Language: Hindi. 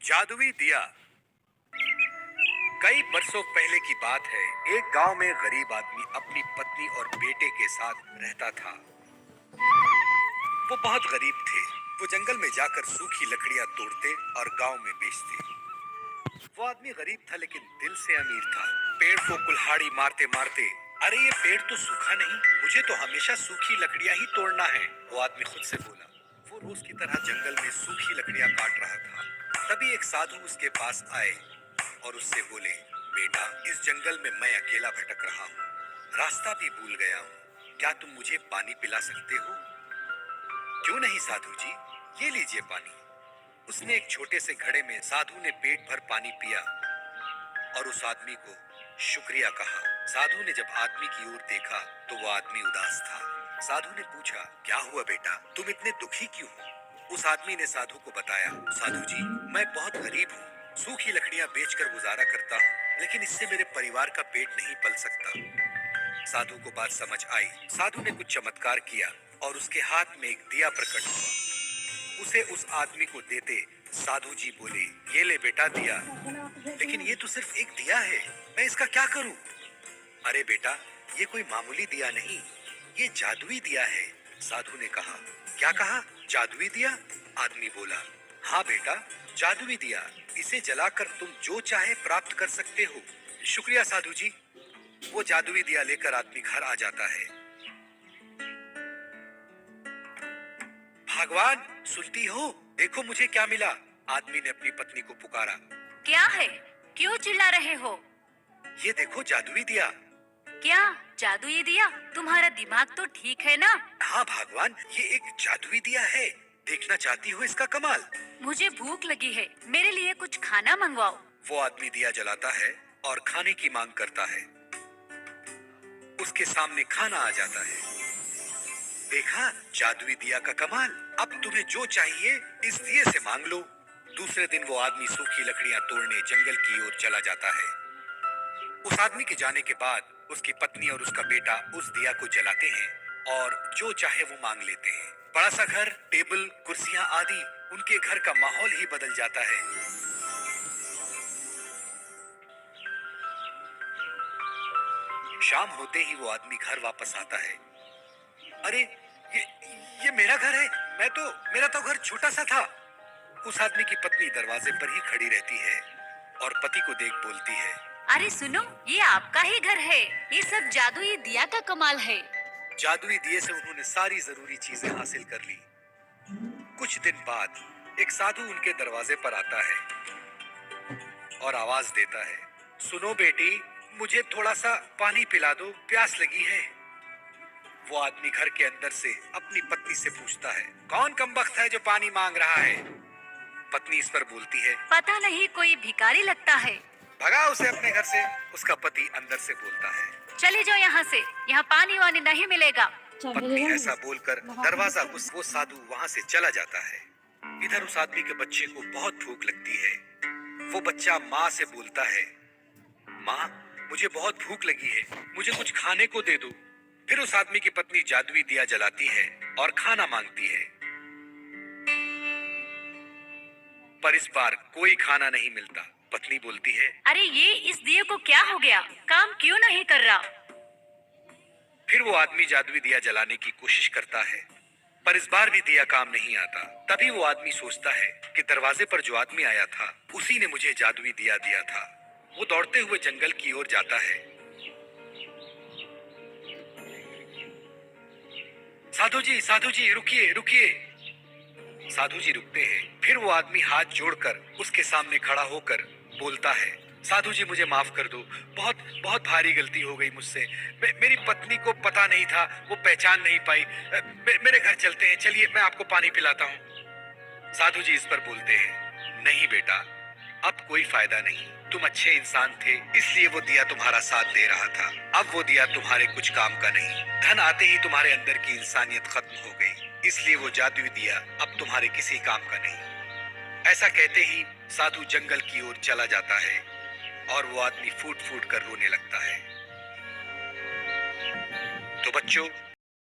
जादुई दिया। कई बरसों पहले की बात है। एक गांव में गरीब आदमी अपनी पत्नी और बेटे के साथ रहता था। वो बहुत गरीब थे। वो जंगल में जाकर सूखी लकड़ियां तोड़ते और गांव में बेचते। वो आदमी गरीब था लेकिन दिल से अमीर था। पेड़ को कुल्हाड़ी मारते मारते, अरे ये पेड़ तो सूखा नहीं, मुझे तो हमेशा सूखी लकड़ियां ही तोड़ना है, वो आदमी खुद से बोला। वो रोज की तरह जंगल में सूखी लकड़ियां काट रहा था। तभी एक साधु उसके पास आए और उससे बोले, बेटा, इस जंगल में मैं अकेला भटक रहा हूँ, रास्ता भी भूल गया हूँ, क्या तुम मुझे पानी पिला सकते हो? क्यों नहीं साधु जी, ये लीजिए पानी। उसने एक छोटे से घड़े में साधु ने पेट भर पानी पिया और उस आदमी को शुक्रिया कहा। साधु ने जब आदमी की ओर देखा तो वो आदमी उदास था। साधु ने पूछा, क्या हुआ बेटा, तुम इतने दुखी क्यों हो? उस आदमी ने साधु को बताया, साधु जी, मैं बहुत गरीब हूँ, सूखी लकड़ियां बेचकर गुजारा करता हूँ, लेकिन इससे मेरे परिवार का पेट नहीं पल सकता। साधु को बात समझ आई। साधु ने कुछ चमत्कार किया और उसके हाथ में एक दिया प्रकट हुआ। उसे उस आदमी को देते साधु जी बोले, ये ले बेटा दिया, लेकिन ये तो सिर्फ एक दिया है, मैं इसका क्या करूं? अरे बेटा, ये कोई मामूली दिया नहीं, ये जादुई दिया है। साधु ने कहा। क्या कहा? जादुई दिया? आदमी बोला, हाँ बेटा, जादुई दिया, इसे जलाकर तुम जो चाहे प्राप्त कर सकते हो। शुक्रिया साधु जी। वो जादुई दिया लेकर आदमी घर आ जाता है। भगवान, सुनती हो? देखो मुझे क्या मिला। आदमी ने अपनी पत्नी को पुकारा। क्या है? क्यों चिल्ला रहे हो? ये देखो जादुई दिया। क्या जादुई दिया? तुम्हारा दिमाग तो ठीक है ना? हाँ भगवान, ये एक जादुई दिया है। देखना चाहती हो इसका कमाल? मुझे भूख लगी है, मेरे लिए कुछ खाना मंगवाओ। वो आदमी दिया जलाता है और खाने की मांग करता है। उसके सामने खाना आ जाता है। देखा जादुई दिया का कमाल। अब तुम्हें जो चाहिए इस दिए से मांग लो। दूसरे दिन वो आदमी सूखी लकड़ियां तोड़ने जंगल की ओर चला जाता है। उस आदमी के जाने के बाद उसकी पत्नी और उसका बेटा उस दिया को जलाते हैं और जो चाहे वो मांग लेते हैं। बड़ा सा घर, टेबल, कुर्सियां आदि, उनके घर का माहौल ही बदल जाता है। शाम होते ही वो आदमी घर वापस आता है। अरे ये मेरा घर है, मेरा तो घर छोटा सा था। उस आदमी की पत्नी दरवाजे पर ही खड़ी रहती है और पति को देख बोलती है, अरे सुनो, ये आपका ही घर है, ये सब जादुई दिया का कमाल है। जादुई दिए से उन्होंने सारी जरूरी चीजें हासिल कर ली। कुछ दिन बाद एक साधु उनके दरवाजे पर आता है और आवाज देता है, सुनो बेटी, मुझे थोड़ा सा पानी पिला दो, प्यास लगी है। वो आदमी घर के अंदर से अपनी पत्नी से पूछता है, कौन कमबख्त है जो पानी मांग रहा है? पत्नी इस पर बोलती है, पता नहीं, कोई भिखारी लगता है। भगा उसे अपने घर से। उसका पति अंदर से बोलता है, चले जाओ यहाँ से, यहाँ पानी वानी नहीं मिलेगा। पत्नी ऐसा बोलकर दरवाजा वो साधु वहाँ से चला जाता है। इधर उस आदमी के बच्चे को बहुत भूख लगती है। वो बच्चा माँ से बोलता है, माँ, मुझे बहुत भूख लगी है, मुझे कुछ खाने को दे दो। फिर उस आदमी की पत्नी जादुई दिया जलाती है और खाना मांगती है, पर इस बार कोई खाना नहीं मिलता। पत्नी बोलती है, अरे ये इस दिए को क्या हो गया, काम क्यों नहीं कर रहा? फिर वो आदमी जादुई दिया जलाने की कोशिश करता है, पर इस बार भी दिया काम नहीं आता। तभी वो आदमी सोचता है कि दरवाजे पर जो आदमी आया था उसी ने मुझे जादुई दिया दिया था। वो दौड़ते हुए जंगल की ओर जाता है। साधु जी रुकिए रुकिए। साधु जी रुकते हैं। फिर वो आदमी हाथ जोड़कर उसके सामने खड़ा होकर बोलता है, साधु जी मुझे माफ कर दो, बहुत बहुत भारी गलती हो गई मुझसे। मेरी पत्नी को पता नहीं था, वो पहचान नहीं पाई। मेरे घर चलते हैं, चलिए मैं आपको पानी पिलाता हूँ। साधु जी इस पर बोलते हैं, नहीं बेटा, अब कोई फायदा नहीं, तुम अच्छे इंसान थे इसलिए वो दिया तुम्हारा साथ दे रहा था। अब वो दिया तुम्हारे कुछ काम का नहीं। धन आते ही तुम्हारे अंदर की इंसानियत खत्म हो गई, इसलिए वो जादुई दिया अब तुम्हारे किसी काम का नहीं। ऐसा कहते ही साधु जंगल की ओर चला जाता है और वो आदमी फूट फूट कर रोने लगता है। तो बच्चों,